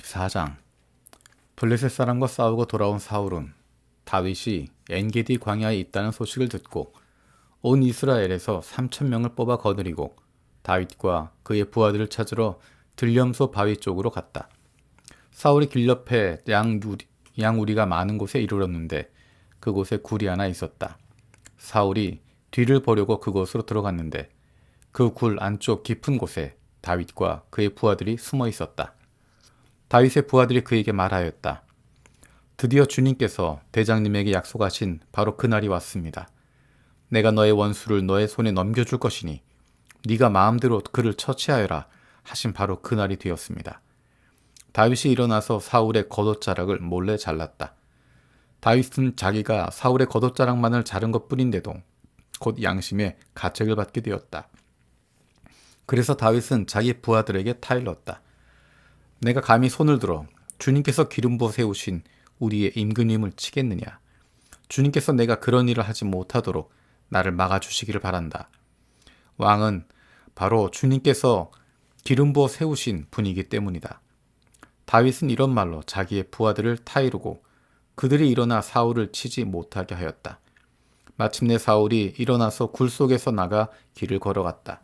24장. 블레셋 사람과 싸우고 돌아온 사울은 다윗이 엔게디 광야에 있다는 소식을 듣고 온 이스라엘에서 3,000명을 뽑아 거느리고 다윗과 그의 부하들을 찾으러 들렴소 바위 쪽으로 갔다. 사울이 길 옆에 양우리가 많은 곳에 이르렀는데 그곳에 굴이 하나 있었다. 사울이 뒤를 보려고 그곳으로 들어갔는데 그 굴 안쪽 깊은 곳에 다윗과 그의 부하들이 숨어 있었다. 다윗의 부하들이 그에게 말하였다. 드디어 주님께서 대장님에게 약속하신 바로 그날이 왔습니다. 내가 너의 원수를 너의 손에 넘겨줄 것이니 네가 마음대로 그를 처치하여라 하신 바로 그날이 되었습니다. 다윗이 일어나서 사울의 겉옷자락을 몰래 잘랐다. 다윗은 자기가 사울의 겉옷자락만을 자른 것뿐인데도 곧 양심의 가책을 받게 되었다. 그래서 다윗은 자기 부하들에게 타일렀다. 내가 감히 손을 들어 주님께서 기름 부어 세우신 우리의 임금님을 치겠느냐. 주님께서 내가 그런 일을 하지 못하도록 나를 막아주시기를 바란다. 왕은 바로 주님께서 기름 부어 세우신 분이기 때문이다. 다윗은 이런 말로 자기의 부하들을 타이르고 그들이 일어나 사울을 치지 못하게 하였다. 마침내 사울이 일어나서 굴 속에서 나가 길을 걸어갔다.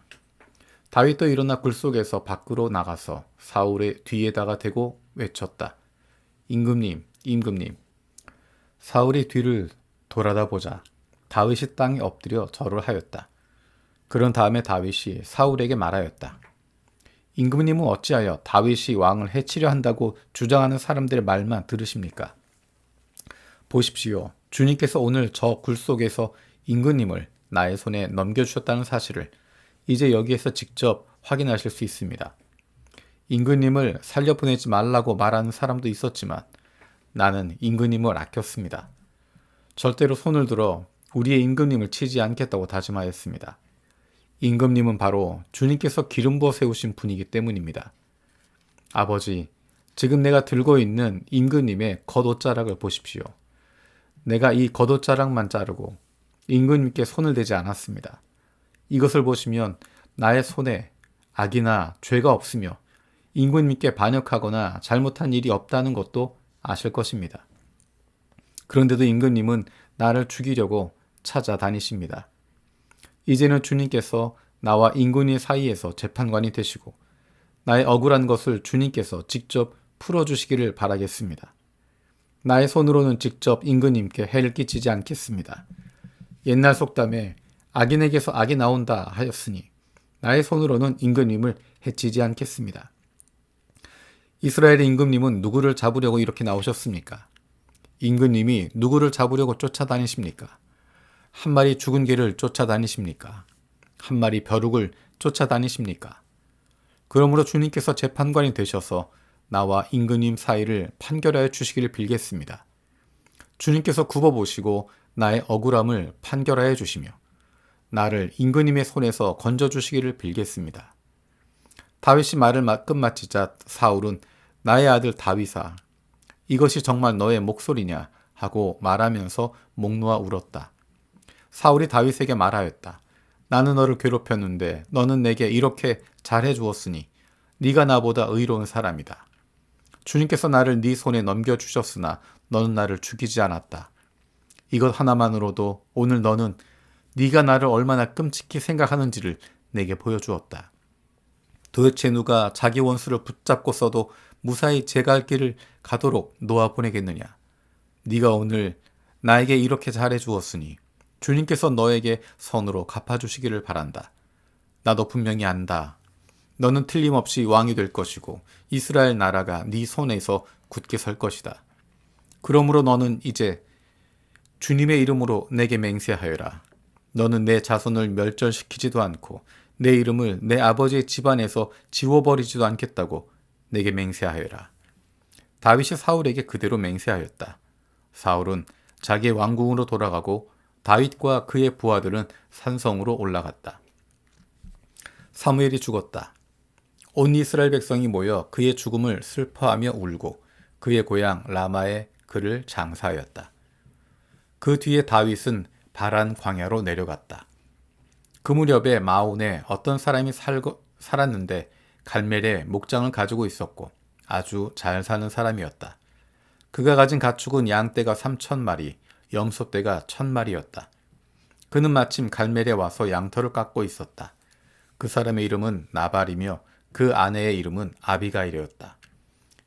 다윗도 일어나 굴 속에서 밖으로 나가서 사울의 뒤에다가 대고 외쳤다. 임금님, 임금님. 사울이 뒤를 돌아다 보자 다윗이 땅에 엎드려 절을 하였다. 그런 다음에 다윗이 사울에게 말하였다. 임금님은 어찌하여 다윗이 왕을 해치려 한다고 주장하는 사람들의 말만 들으십니까? 보십시오. 주님께서 오늘 저 굴 속에서 임금님을 나의 손에 넘겨주셨다는 사실을 이제 여기에서 직접 확인하실 수 있습니다. 임금님을 살려보내지 말라고 말하는 사람도 있었지만 나는 임금님을 아꼈습니다. 절대로 손을 들어 우리의 임금님을 치지 않겠다고 다짐하였습니다. 임금님은 바로 주님께서 기름 부어 세우신 분이기 때문입니다. 아버지, 지금 내가 들고 있는 임금님의 겉옷자락을 보십시오. 내가 이 겉옷자락만 자르고 임금님께 손을 대지 않았습니다. 이것을 보시면 나의 손에 악이나 죄가 없으며 임금님께 반역하거나 잘못한 일이 없다는 것도 아실 것입니다. 그런데도 임금님은 나를 죽이려고 찾아다니십니다. 이제는 주님께서 나와 임금님 사이에서 재판관이 되시고 나의 억울한 것을 주님께서 직접 풀어주시기를 바라겠습니다. 나의 손으로는 직접 임금님께 해를 끼치지 않겠습니다. 옛날 속담에 악인에게서 악이 나온다 하였으니 나의 손으로는 임금님을 해치지 않겠습니다. 이스라엘의 임금님은 누구를 잡으려고 이렇게 나오셨습니까? 임금님이 누구를 잡으려고 쫓아다니십니까? 한 마리 죽은 개를 쫓아다니십니까? 한 마리 벼룩을 쫓아다니십니까? 그러므로 주님께서 재판관이 되셔서 나와 임금님 사이를 판결하여 주시기를 빌겠습니다. 주님께서 굽어보시고 나의 억울함을 판결하여 주시며 나를 임금님의 손에서 건져주시기를 빌겠습니다. 다윗이 말을 끝마치자 사울은 나의 아들 다윗아, 이것이 정말 너의 목소리냐 하고 말하면서 목 놓아 울었다. 사울이 다윗에게 말하였다. 나는 너를 괴롭혔는데 너는 내게 이렇게 잘해 주었으니 네가 나보다 의로운 사람이다. 주님께서 나를 네 손에 넘겨주셨으나 너는 나를 죽이지 않았다. 이것 하나만으로도 오늘 너는 네가 나를 얼마나 끔찍히 생각하는지를 내게 보여주었다. 도대체 누가 자기 원수를 붙잡고서도 무사히 제 갈 길을 가도록 놓아보내겠느냐. 네가 오늘 나에게 이렇게 잘해 주었으니 주님께서 너에게 선으로 갚아주시기를 바란다. 나도 분명히 안다. 너는 틀림없이 왕이 될 것이고 이스라엘 나라가 네 손에서 굳게 설 것이다. 그러므로 너는 이제 주님의 이름으로 내게 맹세하여라. 너는 내 자손을 멸절시키지도 않고 내 이름을 내 아버지의 집안에서 지워버리지도 않겠다고 내게 맹세하여라. 다윗이 사울에게 그대로 맹세하였다. 사울은 자기의 왕궁으로 돌아가고 다윗과 그의 부하들은 산성으로 올라갔다. 사무엘이 죽었다. 온 이스라엘 백성이 모여 그의 죽음을 슬퍼하며 울고 그의 고향 라마에 그를 장사하였다. 그 뒤에 다윗은 바란 광야로 내려갔다. 그 무렵에 마온에 어떤 사람이 살았는데 갈멜에 목장을 가지고 있었고 아주 잘 사는 사람이었다. 그가 가진 가축은 양떼가 3,000마리, 염소떼가 1,000마리였다. 그는 마침 갈멜에 와서 양털을 깎고 있었다. 그 사람의 이름은 나발이며 그 아내의 이름은 아비가일이었다.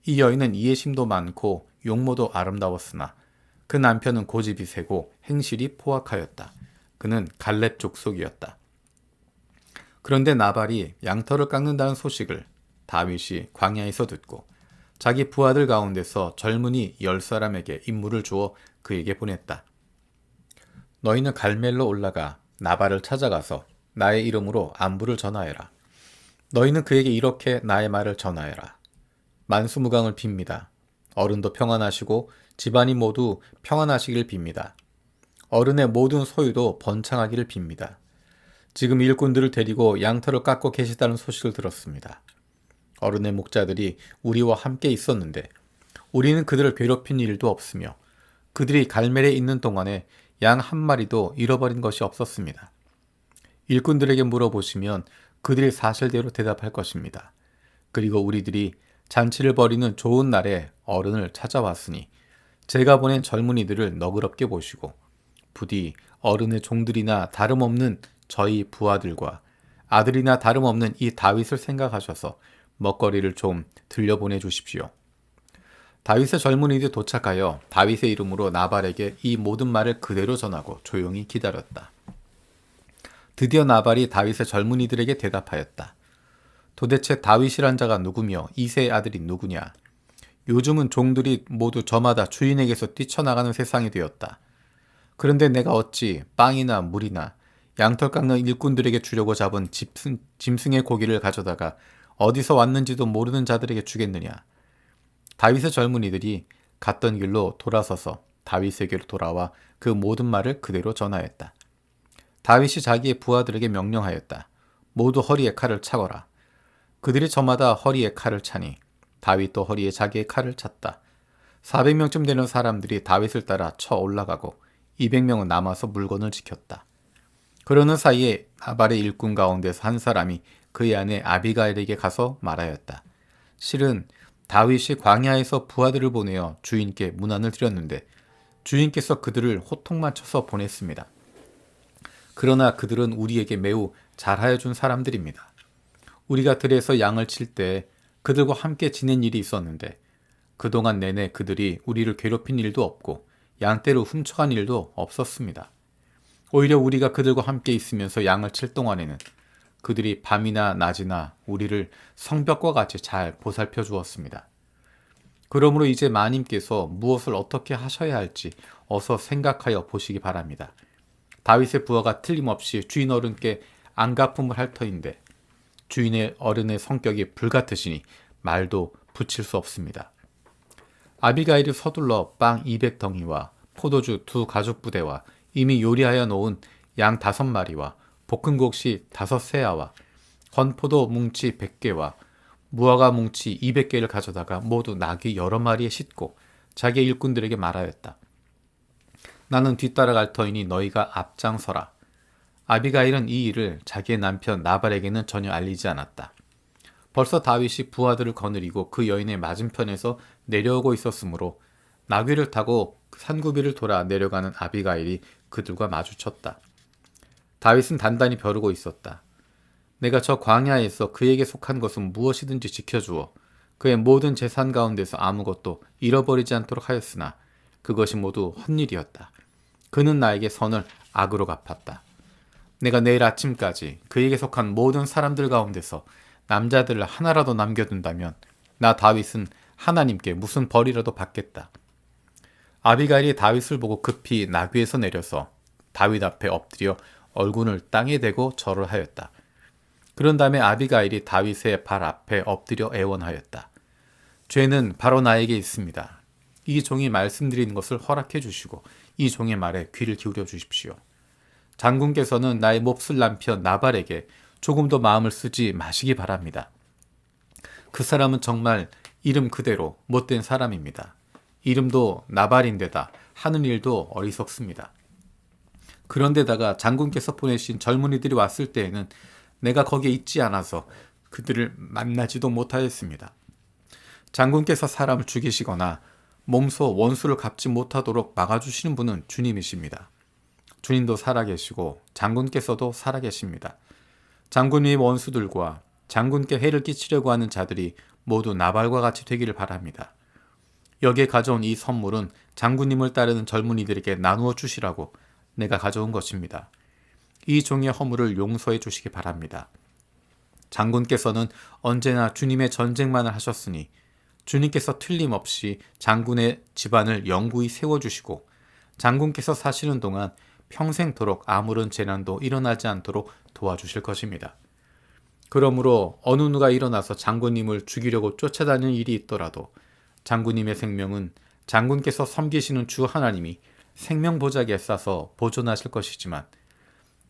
이 여인은 이해심도 많고 용모도 아름다웠으나 그 남편은 고집이 세고 행실이 포악하였다. 그는 갈렙 족속이었다. 그런데 나발이 양털을 깎는다는 소식을 다윗이 광야에서 듣고 자기 부하들 가운데서 젊은이 10사람에게 임무를 주어 그에게 보냈다. 너희는 갈멜로 올라가 나발을 찾아가서 나의 이름으로 안부를 전하여라. 너희는 그에게 이렇게 나의 말을 전하여라. 만수무강을 빕니다. 어른도 평안하시고 집안이 모두 평안하시길 빕니다. 어른의 모든 소유도 번창하기를 빕니다. 지금 일꾼들을 데리고 양털을 깎고 계시다는 소식을 들었습니다. 어른의 목자들이 우리와 함께 있었는데 우리는 그들을 괴롭힌 일도 없으며 그들이 갈멜에 있는 동안에 양 한 마리도 잃어버린 것이 없었습니다. 일꾼들에게 물어보시면 그들이 사실대로 대답할 것입니다. 그리고 우리들이 잔치를 벌이는 좋은 날에 어른을 찾아왔으니 제가 보낸 젊은이들을 너그럽게 보시고 부디 어른의 종들이나 다름없는 저희 부하들과 아들이나 다름없는 이 다윗을 생각하셔서 먹거리를 좀 들려보내 주십시오. 다윗의 젊은이들이 도착하여 다윗의 이름으로 나발에게 이 모든 말을 그대로 전하고 조용히 기다렸다. 드디어 나발이 다윗의 젊은이들에게 대답하였다. 도대체 다윗이란 자가 누구며 이새의 아들이 누구냐? 요즘은 종들이 모두 저마다 주인에게서 뛰쳐나가는 세상이 되었다. 그런데 내가 어찌 빵이나 물이나 양털 깎는 일꾼들에게 주려고 잡은 짐승의 고기를 가져다가 어디서 왔는지도 모르는 자들에게 주겠느냐? 다윗의 젊은이들이 갔던 길로 돌아서서 다윗에게로 돌아와 그 모든 말을 그대로 전하였다. 다윗이 자기의 부하들에게 명령하였다. 모두 허리에 칼을 차거라. 그들이 저마다 허리에 칼을 차니 다윗도 허리에 자기의 칼을 찼다. 400명쯤 되는 사람들이 다윗을 따라 쳐 올라가고 200명은 남아서 물건을 지켰다. 그러는 사이에 나발의 일꾼 가운데서 한 사람이 그의 아내 아비가일에게 가서 말하였다. 실은 다윗이 광야에서 부하들을 보내어 주인께 문안을 드렸는데 주인께서 그들을 호통만 쳐서 보냈습니다. 그러나 그들은 우리에게 매우 잘하여 준 사람들입니다. 우리가 들에서 양을 칠 때 그들과 함께 지낸 일이 있었는데 그동안 내내 그들이 우리를 괴롭힌 일도 없고 양떼를 훔쳐간 일도 없었습니다. 오히려 우리가 그들과 함께 있으면서 양을 칠 동안에는 그들이 밤이나 낮이나 우리를 성벽과 같이 잘 보살펴 주었습니다. 그러므로 이제 마님께서 무엇을 어떻게 하셔야 할지 어서 생각하여 보시기 바랍니다. 다윗의 부하가 틀림없이 주인 어른께 안갚음을 할 터인데 주인의 어른의 성격이 불같으시니 말도 붙일 수 없습니다. 아비가일이 서둘러 빵 200덩이와 포도주 2가죽부대와 이미 요리하여 놓은 양 5마리와 볶은 곡식 5세아와 건포도 뭉치 100개와 무화과 뭉치 200개를 가져다가 모두 나귀 여러 마리에 싣고 자기 일꾼들에게 말하였다. 나는 뒤따라갈 터이니 너희가 앞장서라. 아비가일은 이 일을 자기의 남편 나발에게는 전혀 알리지 않았다. 벌써 다윗이 부하들을 거느리고 그 여인의 맞은편에서 내려오고 있었으므로 나귀를 타고 산구비를 돌아 내려가는 아비가일이 그들과 마주쳤다. 다윗은 단단히 벼르고 있었다. 내가 저 광야에서 그에게 속한 것은 무엇이든지 지켜주어 그의 모든 재산 가운데서 아무것도 잃어버리지 않도록 하였으나 그것이 모두 헛일이었다. 그는 나에게 선을 악으로 갚았다. 내가 내일 아침까지 그에게 속한 모든 사람들 가운데서 남자들을 하나라도 남겨둔다면 나 다윗은 하나님께 무슨 벌이라도 받겠다. 아비가일이 다윗을 보고 급히 나귀에서 내려서 다윗 앞에 엎드려 얼굴을 땅에 대고 절을 하였다. 그런 다음에 아비가일이 다윗의 발 앞에 엎드려 애원하였다. 죄는 바로 나에게 있습니다. 이 종이 말씀드린 것을 허락해 주시고 이 종의 말에 귀를 기울여 주십시오. 장군께서는 나의 몹쓸 남편 나발에게 조금 더 마음을 쓰지 마시기 바랍니다. 그 사람은 정말 이름 그대로 못된 사람입니다. 이름도 나발인데다 하는 일도 어리석습니다. 그런데다가 장군께서 보내신 젊은이들이 왔을 때에는 내가 거기에 있지 않아서 그들을 만나지도 못하였습니다. 장군께서 사람을 죽이시거나 몸소 원수를 갚지 못하도록 막아주시는 분은 주님이십니다. 주님도 살아계시고 장군께서도 살아계십니다. 장군의 원수들과 장군께 해를 끼치려고 하는 자들이 모두 나발과 같이 되기를 바랍니다. 여기에 가져온 이 선물은 장군님을 따르는 젊은이들에게 나누어 주시라고 내가 가져온 것입니다. 이 종의 허물을 용서해 주시기 바랍니다. 장군께서는 언제나 주님의 전쟁만을 하셨으니 주님께서 틀림없이 장군의 집안을 영구히 세워주시고 장군께서 사시는 동안 평생토록 아무런 재난도 일어나지 않도록 도와주실 것입니다. 그러므로 어느 누가 일어나서 장군님을 죽이려고 쫓아다니는 일이 있더라도 장군님의 생명은 장군께서 섬기시는 주 하나님이 생명보자기에 싸서 보존하실 것이지만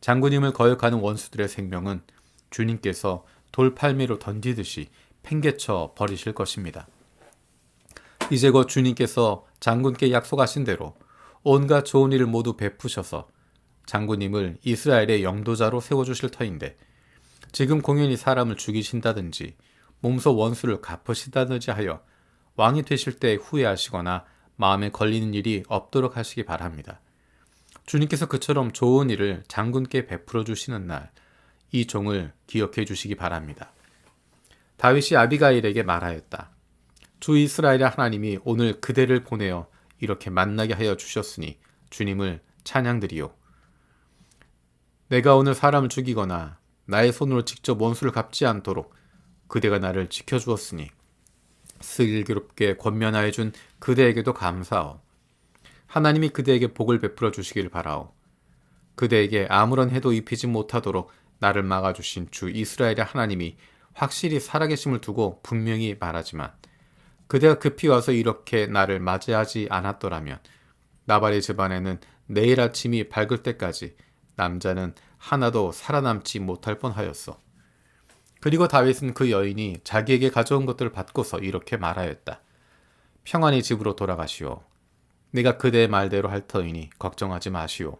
장군님을 거역하는 원수들의 생명은 주님께서 돌팔매로 던지듯이 팽개쳐 버리실 것입니다. 이제 곧 주님께서 장군께 약속하신 대로 온갖 좋은 일을 모두 베푸셔서 장군님을 이스라엘의 영도자로 세워주실 터인데 지금 공연히 사람을 죽이신다든지 몸소 원수를 갚으신다든지 하여 왕이 되실 때 후회하시거나 마음에 걸리는 일이 없도록 하시기 바랍니다. 주님께서 그처럼 좋은 일을 장군께 베풀어 주시는 날 이 종을 기억해 주시기 바랍니다. 다윗이 아비가일에게 말하였다. 주 이스라엘의 하나님이 오늘 그대를 보내어 이렇게 만나게 하여 주셨으니 주님을 찬양드리오. 내가 오늘 사람을 죽이거나 나의 손으로 직접 원수를 갚지 않도록 그대가 나를 지켜주었으니 슬기롭게 권면하여 준 그대에게도 감사하오. 하나님이 그대에게 복을 베풀어 주시길 바라오. 그대에게 아무런 해도 입히지 못하도록 나를 막아주신 주 이스라엘의 하나님이 확실히 살아계심을 두고 분명히 말하지만 그대가 급히 와서 이렇게 나를 맞이하지 않았더라면 나발의 집안에는 내일 아침이 밝을 때까지 남자는 하나도 살아남지 못할 뻔하였어. 그리고 다윗은 그 여인이 자기에게 가져온 것들을 받고서 이렇게 말하였다. 평안히 집으로 돌아가시오. 내가 그대의 말대로 할 터이니 걱정하지 마시오.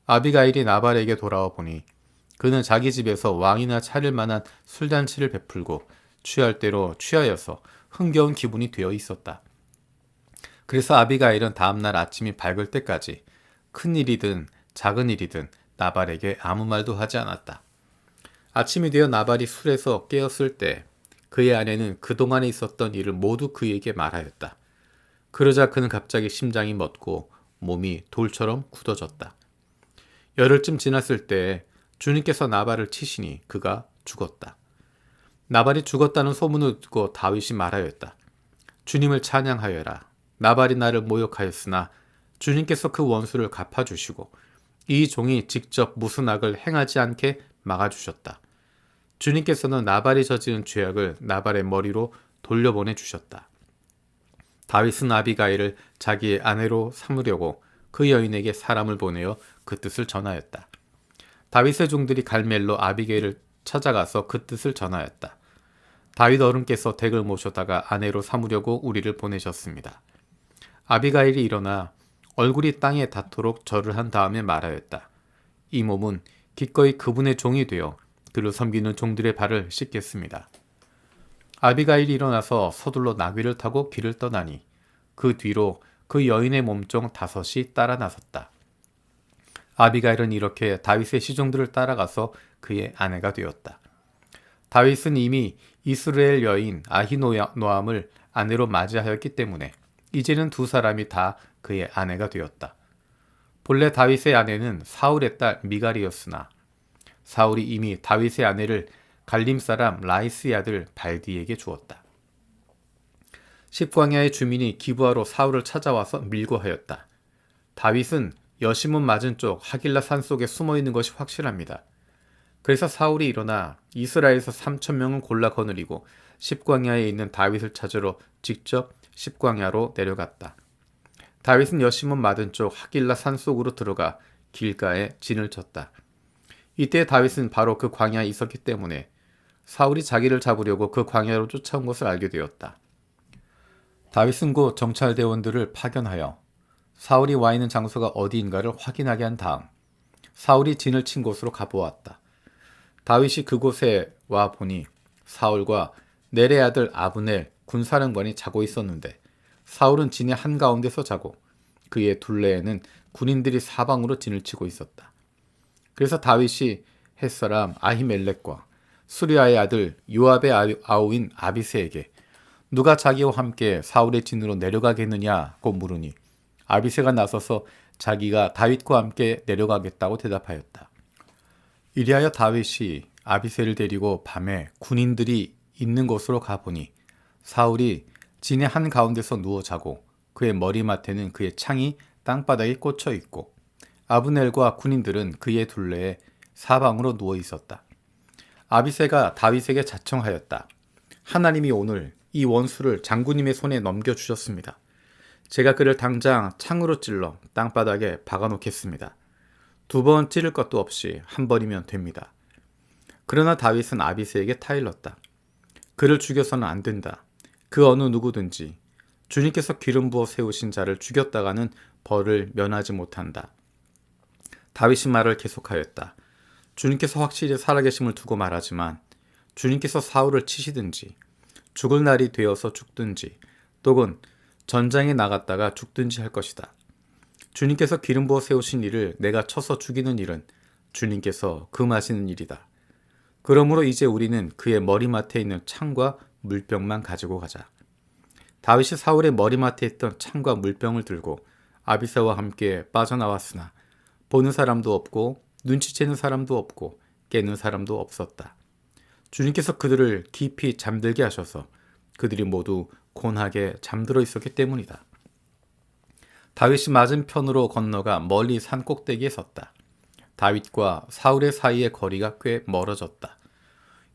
아비가일이 나발에게 돌아와 보니 그는 자기 집에서 왕이나 차릴 만한 술잔치를 베풀고 취할 대로 취하여서 흥겨운 기분이 되어 있었다. 그래서 아비가일은 다음날 아침이 밝을 때까지 큰 일이든 작은 일이든 나발에게 아무 말도 하지 않았다. 아침이 되어 나발이 술에서 깨었을 때 그의 아내는 그동안에 있었던 일을 모두 그에게 말하였다. 그러자 그는 갑자기 심장이 멎고 몸이 돌처럼 굳어졌다. 열흘쯤 지났을 때 주님께서 나발을 치시니 그가 죽었다. 나발이 죽었다는 소문을 듣고 다윗이 말하였다. 주님을 찬양하여라. 나발이 나를 모욕하였으나 주님께서 그 원수를 갚아주시고 이 종이 직접 무슨 악을 행하지 않게 막아주셨다. 주님께서는 나발이 저지른 죄악을 나발의 머리로 돌려보내 주셨다. 다윗은 아비가일을 자기의 아내로 삼으려고 그 여인에게 사람을 보내어 그 뜻을 전하였다. 다윗의 종들이 갈멜로 아비게일을 찾아가서 그 뜻을 전하였다. 다윗 어른께서 댁을 모셔다가 아내로 삼으려고 우리를 보내셨습니다. 아비가일이 일어나 얼굴이 땅에 닿도록 절을 한 다음에 말하였다. 이 몸은 기꺼이 그분의 종이 되어 그를 섬기는 종들의 발을 씻겠습니다. 아비가일이 일어나서 서둘러 나귀를 타고 길을 떠나니 그 뒤로 그 여인의 몸종 5이 따라 나섰다. 아비가일은 이렇게 다윗의 시종들을 따라가서 그의 아내가 되었다. 다윗은 이미 이스라엘 여인 아히노암을 아내로 맞이하였기 때문에 이제는 두 사람이 다 그의 아내가 되었다. 본래 다윗의 아내는 사울의 딸 미갈이었으나 사울이 이미 다윗의 아내를 갈림 사람 라이스의 아들 발디에게 주었다. 십광야의 주민이 기부하러 사울을 찾아와서 밀고 하였다. 다윗은 여심은 맞은 쪽 하길라 산 속에 숨어 있는 것이 확실합니다. 그래서 사울이 일어나 이스라엘에서 3,000명을 골라 거느리고 십광야에 있는 다윗을 찾으러 직접 십광야로 내려갔다. 다윗은 여심은 맞은 쪽 하길라 산 속으로 들어가 길가에 진을 쳤다. 이때 다윗은 바로 그 광야에 있었기 때문에 사울이 자기를 잡으려고 그 광야로 쫓아온 것을 알게 되었다. 다윗은 곧 정찰대원들을 파견하여 사울이 와 있는 장소가 어디인가를 확인하게 한 다음 사울이 진을 친 곳으로 가보았다. 다윗이 그곳에 와 보니 사울과 넬의 아들 아브넬 군사령관이 자고 있었는데 사울은 진의 한가운데서 자고 그의 둘레에는 군인들이 사방으로 진을 치고 있었다. 그래서 다윗이 햇사람 아히멜렉과 수리아의 아들 요압의 아우인 아비새에게 누가 자기와 함께 사울의 진으로 내려가겠느냐고 물으니 아비새가 나서서 자기가 다윗과 함께 내려가겠다고 대답하였다. 이리하여 다윗이 아비새를 데리고 밤에 군인들이 있는 곳으로 가보니 사울이 진의 한가운데서 누워 자고 그의 머리맡에는 그의 창이 땅바닥에 꽂혀 있고 아브넬과 군인들은 그의 둘레에 사방으로 누워 있었다. 아비새가 다윗에게 자청하였다. 하나님이 오늘 이 원수를 장군님의 손에 넘겨주셨습니다. 제가 그를 당장 창으로 찔러 땅바닥에 박아놓겠습니다. 2번 찌를 것도 없이 한 번이면 됩니다. 그러나 다윗은 아비새에게 타일렀다. 그를 죽여서는 안 된다. 그 어느 누구든지 주님께서 기름 부어 세우신 자를 죽였다가는 벌을 면하지 못한다. 다윗이 말을 계속하였다. 주님께서 확실히 살아계심을 두고 말하지만 주님께서 사울을 치시든지 죽을 날이 되어서 죽든지 또는 전장에 나갔다가 죽든지 할 것이다. 주님께서 기름 부어 세우신 이를 내가 쳐서 죽이는 일은 주님께서 금하시는 일이다. 그러므로 이제 우리는 그의 머리맡에 있는 창과 물병만 가지고 가자. 다윗이 사울의 머리맡에 있던 창과 물병을 들고 아비새와 함께 빠져나왔으나 보는 사람도 없고 눈치채는 사람도 없고 깨는 사람도 없었다. 주님께서 그들을 깊이 잠들게 하셔서 그들이 모두 곤하게 잠들어 있었기 때문이다. 다윗이 맞은편으로 건너가 멀리 산 꼭대기에 섰다. 다윗과 사울의 사이의 거리가 꽤 멀어졌다.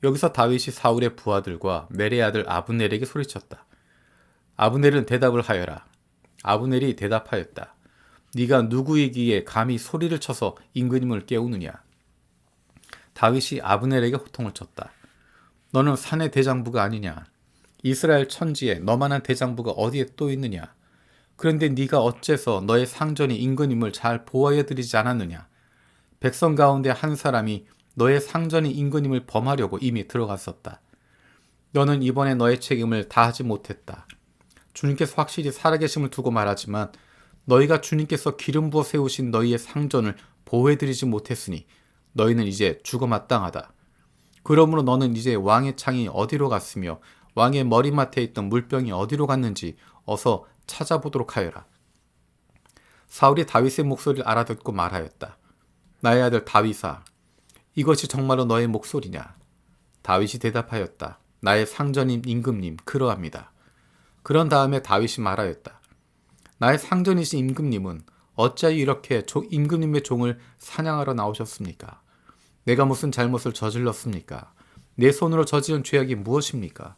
여기서 다윗이 사울의 부하들과 넬의 아들 아브넬에게 소리쳤다. 아브넬은 대답을 하여라. 아브넬이 대답하였다. 네가 누구이기에 감히 소리를 쳐서 임금님을 깨우느냐. 다윗이 아브넬에게 호통을 쳤다. 너는 산의 대장부가 아니냐. 이스라엘 천지에 너만한 대장부가 어디에 또 있느냐. 그런데 네가 어째서 너의 상전이 임금님을 잘 보호하여 드리지 않았느냐. 백성 가운데 한 사람이 너의 상전이 임금님을 범하려고 이미 들어갔었다. 너는 이번에 너의 책임을 다하지 못했다. 주님께서 확실히 살아계심을 두고 말하지만 너희가 주님께서 기름 부어 세우신 너희의 상전을 보호해드리지 못했으니 너희는 이제 죽어 마땅하다. 그러므로 너는 이제 왕의 창이 어디로 갔으며 왕의 머리맡에 있던 물병이 어디로 갔는지 어서 찾아보도록 하여라. 사울이 다윗의 목소리를 알아듣고 말하였다. 나의 아들 다윗아, 이것이 정말로 너의 목소리냐? 다윗이 대답하였다. 나의 상전인 임금님, 그러합니다. 그런 다음에 다윗이 말하였다. 나의 상전이신 임금님은 어찌하여 이렇게 임금님의 종을 사냥하러 나오셨습니까? 내가 무슨 잘못을 저질렀습니까? 내 손으로 저지른 죄악이 무엇입니까?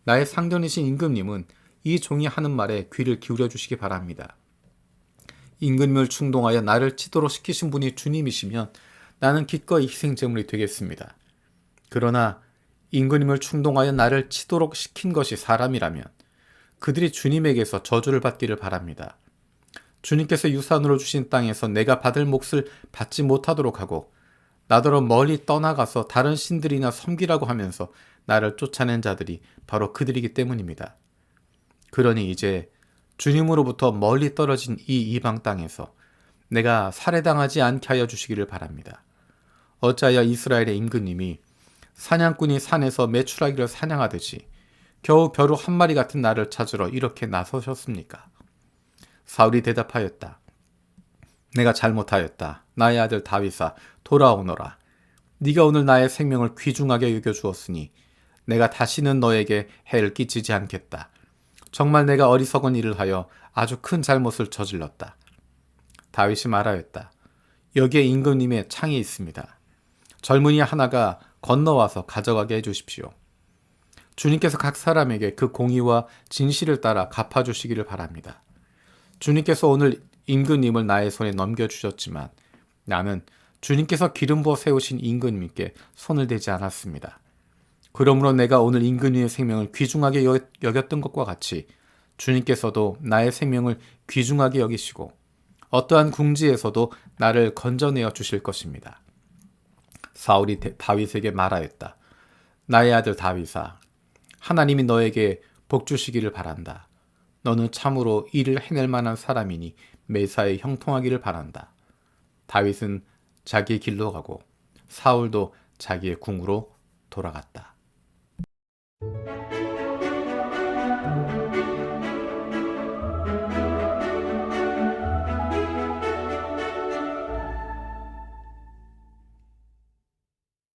나의 상전이신 임금님은 이 종이 하는 말에 귀를 기울여 주시기 바랍니다. 임금님을 충동하여 나를 치도록 시키신 분이 주님이시면 나는 기꺼이 희생제물이 되겠습니다. 그러나 임금님을 충동하여 나를 치도록 시킨 것이 사람이라면 그들이 주님에게서 저주를 받기를 바랍니다. 주님께서 유산으로 주신 땅에서 내가 받을 몫을 받지 못하도록 하고 나더러 멀리 떠나가서 다른 신들이나 섬기라고 하면서 나를 쫓아낸 자들이 바로 그들이기 때문입니다. 그러니 이제 주님으로부터 멀리 떨어진 이 이방 땅에서 내가 살해당하지 않게 하여 주시기를 바랍니다. 어찌하여 이스라엘의 임금님이 사냥꾼이 산에서 메추라기를 사냥하듯이 겨우 벼루 한 마리 같은 나를 찾으러 이렇게 나서셨습니까? 사울이 대답하였다. 내가 잘못하였다. 나의 아들 다윗아, 돌아오너라. 네가 오늘 나의 생명을 귀중하게 여겨주었으니 내가 다시는 너에게 해를 끼치지 않겠다. 정말 내가 어리석은 일을 하여 아주 큰 잘못을 저질렀다. 다윗이 말하였다. 여기에 임금님의 창이 있습니다. 젊은이 하나가 건너와서 가져가게 해주십시오. 주님께서 각 사람에게 그 공의와 진실을 따라 갚아주시기를 바랍니다. 주님께서 오늘 임금님을 나의 손에 넘겨주셨지만 나는 주님께서 기름 부어 세우신 임금님께 손을 대지 않았습니다. 그러므로 내가 오늘 임금님의 생명을 귀중하게 여겼던 것과 같이 주님께서도 나의 생명을 귀중하게 여기시고 어떠한 궁지에서도 나를 건져내어 주실 것입니다. 사울이 다윗에게 말하였다. 나의 아들 다윗아, 하나님이 너에게 복주시기를 바란다. 너는 참으로 일을 해낼 만한 사람이니 매사에 형통하기를 바란다. 다윗은 자기의 길로 가고 사울도 자기의 궁으로 돌아갔다.